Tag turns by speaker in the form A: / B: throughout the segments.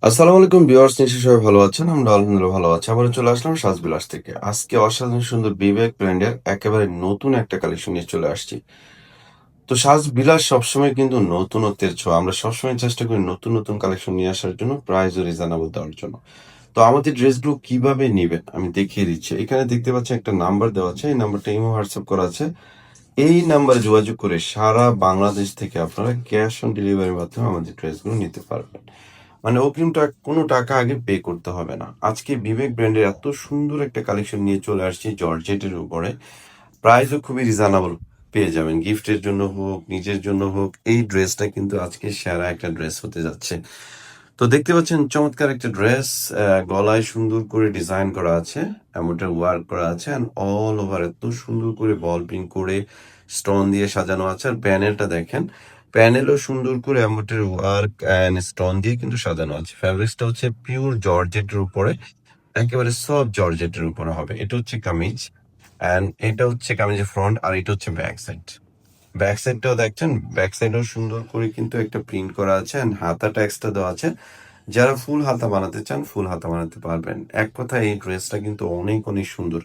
A: আসসালামু আলাইকুম ভিউয়ার্স, নিশ্চয়ই সবাই ভালো আছেন। আমরা আলহামদুলিল্লাহ ভালো আছি। আবারও চলে আসলাম সাজবিলাস থেকে। আজকে অসাধারণ সুন্দর বিবেক ব্র্যান্ডের একেবারে নতুন একটা কালেকশন নিয়ে চলে আসছি। তো সাজবিলাস সবসময় কিন্তু নতুনত্বের ছোঁয়া। আমরা সবসময় চেষ্টা করি নতুন নতুন কালেকশন নিয়ে আসার জন্য, প্রাইসও রিজনেবল দেওয়ার জন্য। তো আমাদের ড্রেসগুলো কিভাবে নিবেন আমি দেখিয়ে দিচ্ছি। এখানে দেখতে পাচ্ছেন একটা নাম্বার দেওয়া আছে। এই নাম্বারটা ইমো হোয়াটসঅ্যাপ করা আছে। এই নাম্বারে যোগাযোগ করে সারা বাংলাদেশ থেকে আপনারা ক্যাশ অন ডেলিভারির মাধ্যমে আমাদের ড্রেসগুলো নিতে পারবেন। মানে অগ্রিমটা কোনো টাকা আগে পে করতে হবে না। আজকে বিবেক ব্র্যান্ডের এত সুন্দর একটা কালেকশন নিয়ে চলে আসছি জর্জেটের উপরে। প্রাইসও খুবই রিজনেবল পেয়ে যাবেন। গিফটের জন্য হোক, নিজের জন্য হোক, এই ড্রেসটা কিন্তু আজকে সেরা একটা ড্রেস হতে যাচ্ছে। তো দেখতে পাচ্ছেন চমৎকার একটা ড্রেস, গলায় সুন্দর করে ডিজাইন করা আছে, এমনটা ওয়ার্ক করা আছে, অ্যান্ড অল ওভার এত সুন্দর করে বল প্রিন্ট করে স্টোন দিয়ে সাজানো আছে। আর প্যানেলটা দেখেন, প্যানেলও সুন্দর করে এমনটার ওয়ার্ক অ্যান্ড স্টোন দিয়ে কিন্তু সাজানো আছে। ফ্যাব্রিক্সটা হচ্ছে পিওর জর্জেটের উপরে, একেবারে সফট জর্জেটের উপরে হবে। এটা হচ্ছে কামিজ, অ্যান্ড এটা হচ্ছে কামিজের ফ্রন্ট, আর এটা হচ্ছে ব্যাক সাইড। ব্যাক সাইডটাও দেখছেন, ব্যাক সাইডও সুন্দর করে কিন্তু একটা প্রিন্ট করা আছে, অ্যান্ড হাতাটা এক্সট্রা দেওয়া আছে। যারা ফুল হাতা বানাতে চান ফুল হাতা বানাতে পারবেন। এক কথায় এই ড্রেসটা কিন্তু অনেক অনেক সুন্দর।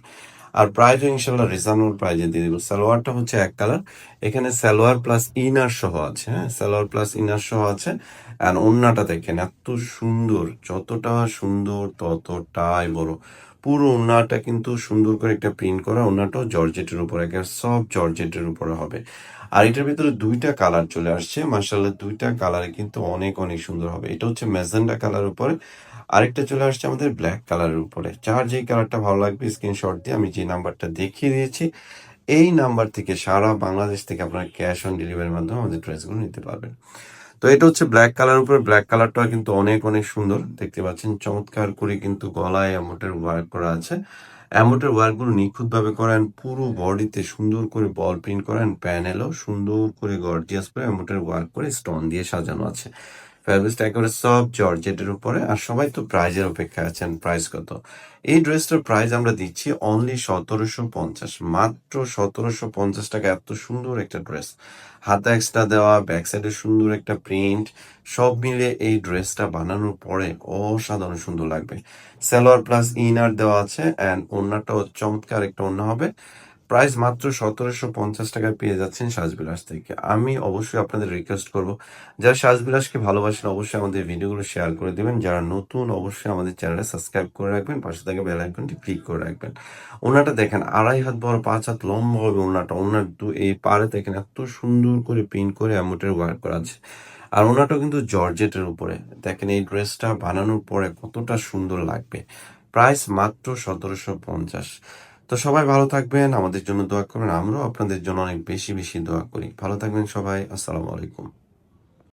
A: আর প্রাইসও ইনশাল্লাহ রিজনেবল প্রাইজে দিয়ে দিব। সালোয়ারটা হচ্ছে এক কালার, এখানে সালোয়ার প্লাস ইনার সহ আছে। হ্যাঁ, সালোয়ার প্লাস ইনার সহ আছে। আর ওড়নাটা দেখেন এত সুন্দর, যতটা সুন্দর ততটাই বড়। পুরো ওড়নাটা কিন্তু সুন্দর করে একটা প্রিন্ট করা, ওড়নাটাও জর্জেটের উপরে, একেবারে সব জর্জেটের উপরে হবে। আর এটার ভিতরে দুইটা কালার চলে আসছে, মার্শাল্লাহ দুইটা কালারে কিন্তু অনেক অনেক সুন্দর হবে। এটা হচ্ছে ম্যাজেন্ডা কালার উপরে, আরেকটা চলে আসছে আমাদের ব্ল্যাক কালারের উপরে। যার যেই কালারটা ভালো লাগবে স্ক্রিনশট দিয়ে আমি যে নাম্বারটা দেখিয়ে দিয়েছি, এই নাম্বার থেকে সারা বাংলাদেশ থেকে আপনারা ক্যাশ অন ডেলিভারির মাধ্যমে আমাদের ড্রেসগুলো নিতে পারবেন। তো এটা হচ্ছে ব্ল্যাক কালার উপরে, ব্ল্যাক কালারটা কিন্তু অনেক অনেক সুন্দর। দেখতে পাচ্ছেন চমৎকার করে কিন্তু গলায় অ্যামোটের ওয়ার্ক করা আছে। অ্যামোটের ওয়ার্কগুলো নিখুঁতভাবে করেন, পুরো বডিতে সুন্দর করে বল প্রিন্ট করেন, প্যানেলও সুন্দর করে গর্জিয়াস করে অ্যামোটের ওয়ার্ক করে স্টোন দিয়ে সাজানো আছে। ফ্যাব্রিক্সটা একেবারে সফট জর্জেটের উপরে। আর সবাই তো প্রাইজের অপেক্ষায় আছেন। প্রাইস কত? এই ড্রেসটার প্রাইস আমরা দিচ্ছি অনলি 1750, মাত্র 1750 টাকা। এত সুন্দর একটা ড্রেস, হাতা এক্সট্রা দেওয়া, ব্যাক সাইডে সুন্দর একটা প্রিন্ট, সব মিলে এই ড্রেসটা বানানোর পরে অসাধারণ সুন্দর লাগবে। সালোয়ার প্লাস ইনার দেওয়া আছে, অ্যান্ড ওড়নাটাও চমৎকার একটা ওড়না হবে। প্রাইস মাত্র 1750 টাকায় পেয়ে যাচ্ছেন সাজবিলাস থেকে। আমি অবশ্যই আপনাদের রিকোয়েস্ট করব, যারা সাজবিলাসকে ভালোবাসেন অবশ্যই আমাদের ভিডিওগুলো শেয়ার করে দেবেন। যারা নতুন অবশ্যই আমাদের চ্যানেলে সাবস্ক্রাইব করে রাখবেন, পাশে থাকা বেল আইকনটি ক্লিক করে রাখবেন। ওনাটা দেখেন 2.5 হাত বড়, 5 হাত লম্বা হবে ওনাটা। ওনার এই পাড়ে দেখেন এত সুন্দর করে প্রিন্ট করে অ্যামোটের ওয়ার্ক করা আছে। আর ওনাটাও কিন্তু জর্জেটের উপরে। দেখেন এই ড্রেসটা বানানোর পরে কতটা সুন্দর লাগবে। প্রাইস মাত্র 1750। তো সবাই ভালো থাকবেন, আমাদের জন্য দোয়া করবেন। আমরাও আপনাদের জন্য অনেক বেশি বেশি দোয়া করি। ভালো থাকবেন সবাই। আসসালামু আলাইকুম।